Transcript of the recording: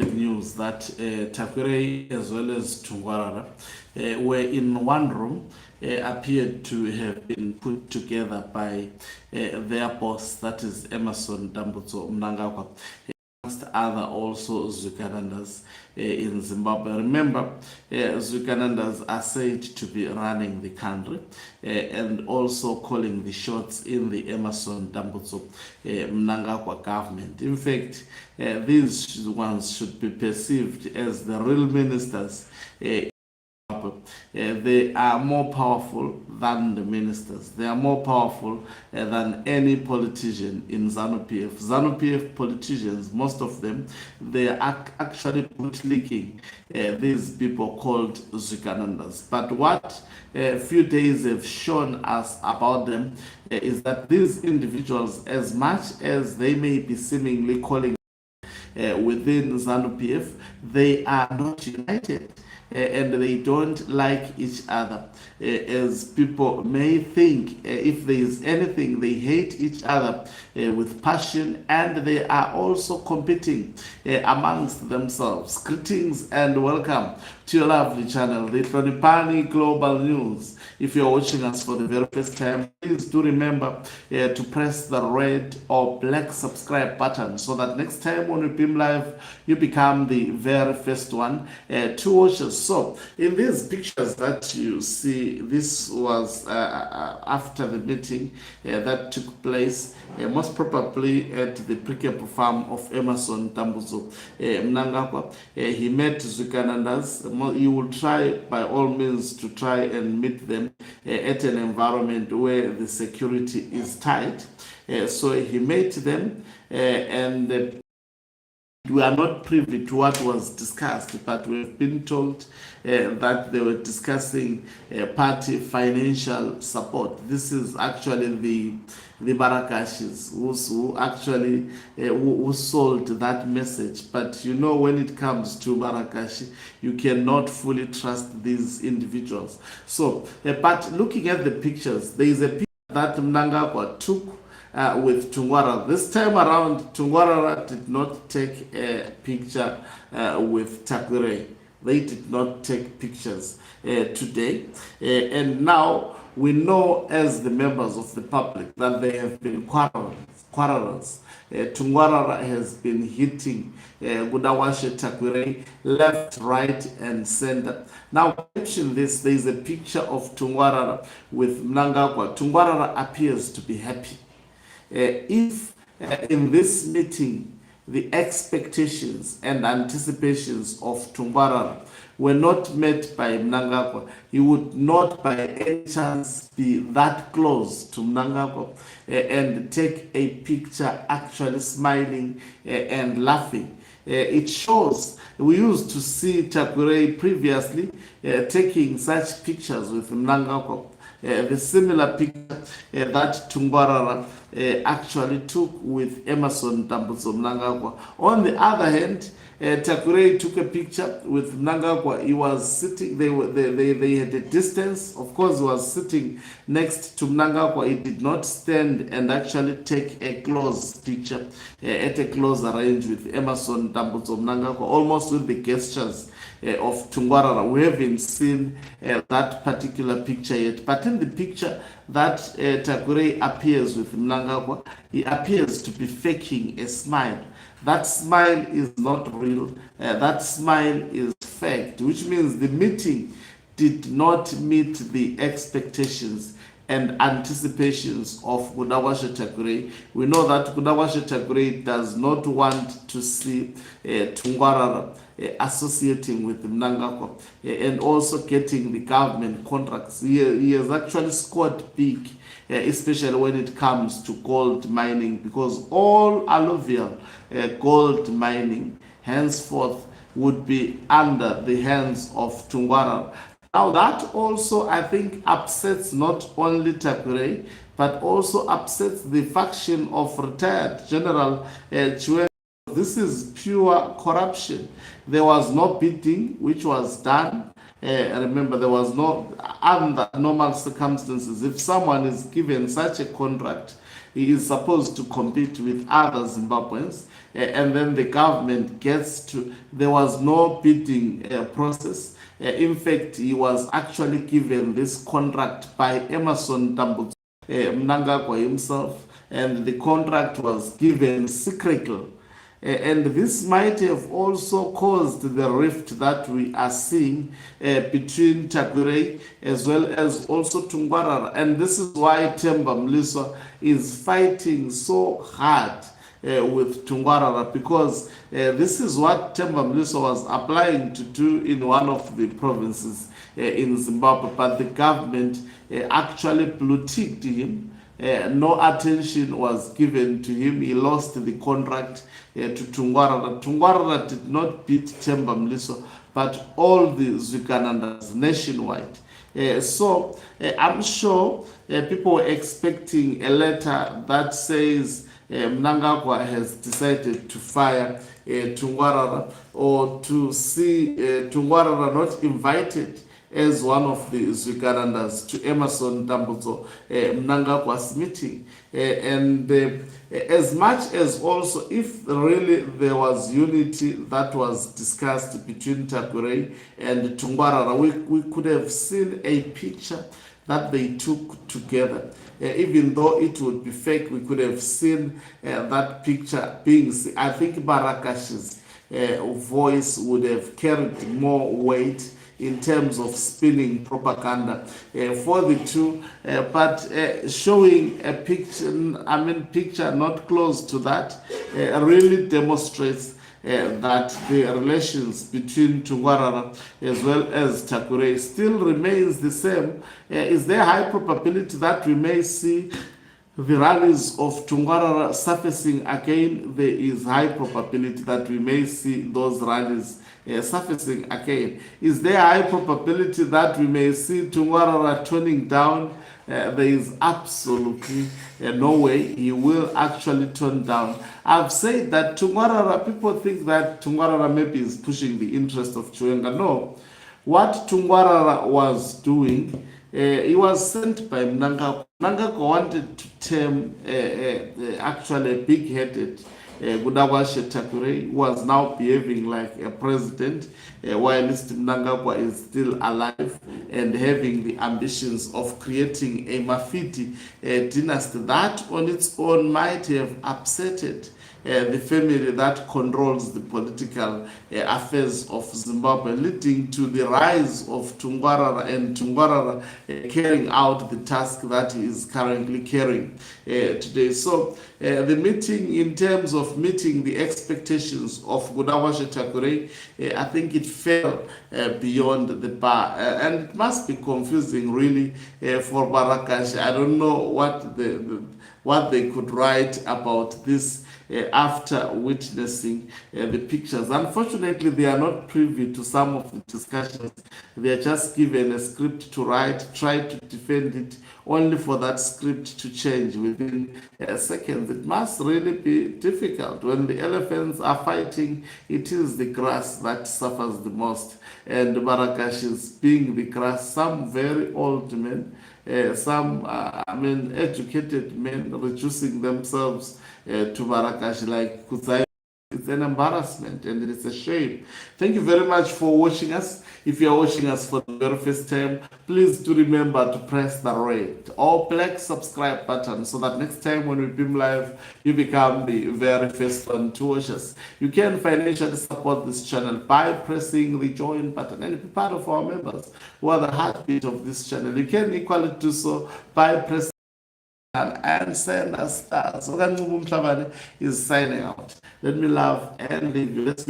news that Tagwirei as well as Tungwarara were in one room, appeared to have been put together by their boss, that is Emerson Dambutso Mnangagwa, amongst other also Zukanandas in Zimbabwe. Remember, Zukanandas are said to be running the country and also calling the shots in the Emerson Dambutso Mnangagwa government. In fact, these ones should be perceived as the real ministers. They are more powerful than the ministers. They are more powerful than any politician in ZANU-PF. ZANU-PF politicians, most of them, they are actually bootlicking these people called Zukanandas. But what a few days have shown us about them is that these individuals, as much as they may be seemingly calling within ZANU-PF, they are not united. And they don't like each other, as people may think. If there is anything, they hate each other with passion, and they are also competing amongst themselves. Greetings and welcome to your lovely channel, the Tlonipani Global News. If you're watching us for the very first time, please do remember to press the red or black subscribe button so that next time when we beam live, you become the very first one to watch us. So, in these pictures that you see, this was after the meeting that took place, most probably at the Prikepo farm of Emerson Dambutso Mnangagwa. He met Zukanandas. He will try by all means to try and meet them at an environment where the security is tight. So he met them and we are not privy to what was discussed, but we've been told that they were discussing party financial support. This is actually the Barakashis who actually who sold that message. But you know, when it comes to Barakashi, you cannot fully trust these individuals. So, but looking at the pictures, there is a picture that Mnangagwa took with Tungwarara. This time around, Tungwarara did not take a picture with Tagwirei. They did not take pictures today. And now we know, as the members of the public, that they have been quarrels. Tungwarara has been hitting Gudawashe Tagwirei left, right, and center. Now, caption this, there is a picture of Tungwarara with Mnangagwa. Tungwarara appears to be happy. If in this meeting the expectations and anticipations of Tungwarara were not met by Mnangagwa, he would not by any chance be that close to Mnangagwa and take a picture actually smiling and laughing. It shows, we used to see Tagwirei previously taking such pictures with Mnangagwa. The similar picture that Tungwarara actually took with Emerson Dambutso Mnangagwa. On the other hand, Tagwirei took a picture with Mnangagwa. He was sitting, they had a distance. Of course, he was sitting next to Mnangagwa. He did not stand and actually take a close picture at a closer range with Emerson Dambutso Mnangagwa, almost with the gestures of Tungwarara. We haven't seen that particular picture yet. But in the picture that Tagwirei appears with Mnangagwa, he appears to be faking a smile. That smile is not real. That smile is faked, which means the meeting did not meet the expectations and anticipations of Gudawashe Tagwirei. We know that Gudawashe Tagwirei does not want to see Tungwarara associating with Mnangagwa and also getting the government contracts. He has actually scored big, especially when it comes to gold mining, because all alluvial gold mining henceforth would be under the hands of Tungwarara. Now that also, I think, upsets not only Tagwirei, but also upsets the faction of retired General Chuen. This is pure corruption. There was no bidding which was done. Remember, there was no, under normal circumstances, if someone is given such a contract, he is supposed to compete with other Zimbabweans. and then the government gets to, there was no bidding process. In fact, he was actually given this contract by Emerson Tambutsu, Mnangagwa himself, and the contract was given secretly. And this might have also caused the rift that we are seeing between Tagwirei as well as also Tungwarara. And this is why Themba Mliswa is fighting so hard with Tungwarara, because this is what Themba Mliswa was applying to do in one of the provinces in Zimbabwe, but the government actually blue-ticked him. No attention was given to him. He lost the contract to Tungwarara. Tungwarara did not beat Themba Mliswa, but all the Zwiganandas nationwide. So I'm sure people were expecting a letter that says Mnangagwa has decided to fire Tungwarara, or to see Tungwarara not invited as one of the Zwiganandas to Emerson Tambutsu Mnangagwa's meeting. And as much as also, if really there was unity that was discussed between Tagwirei and Tungwarara, we could have seen a picture that they took together. Even though it would be fake, we could have seen that picture being seen. I think Barakash's voice would have carried more weight in terms of spinning propaganda for the two, but showing a picture not close to that really demonstrates that the relations between Tungwarara as well as Tagwirei still remains the same. Is there high probability that we may see the rallies of Tungwarara surfacing again? There is high probability that we may see those rallies surfacing again. Is there high probability that we may see Tungwarara toning down? There is absolutely no way he will actually tone down. I've said that Tungwarara, people think that Tungwarara maybe is pushing the interest of Chiwenga. No. What Tungwarara was doing, he was sent by Mnangagwa. Mnangagwa wanted to term actually a big-headed Mnangagwa Tagwirei, was now behaving like a president, while Mnangagwa is still alive and having the ambitions of creating a Mafiti dynasty. That on its own might have upsetted the family that controls the political affairs of Zimbabwe, leading to the rise of Tungwarara, and Tungwarara carrying out the task that he is currently carrying today. So the meeting, in terms of meeting the expectations of Mnangagwa Tagwirei, I think it fell beyond the bar, and it must be confusing really for Barakash. I don't know what they could write about this after witnessing the pictures. Unfortunately, they are not privy to some of the discussions. They are just given a script to write, try to defend it, only for that script to change within seconds. It must really be difficult. When the elephants are fighting, it is the grass that suffers the most. And Barakash is being the grass. Some very old men, some educated men, reducing themselves to Barakash like Kutsai. It's an embarrassment and it's a shame. Thank you very much for watching us. If you are watching us for the very first time, please do remember to press the red or black subscribe button so that next time when we beam live, you become the very first one to watch us. You can financially support this channel by pressing the join button and be part of our members who are the heartbeat of this channel. You can equally do so by pressing and send us stars. So Mnangagwa is signing out. Let me love and leave you. Let's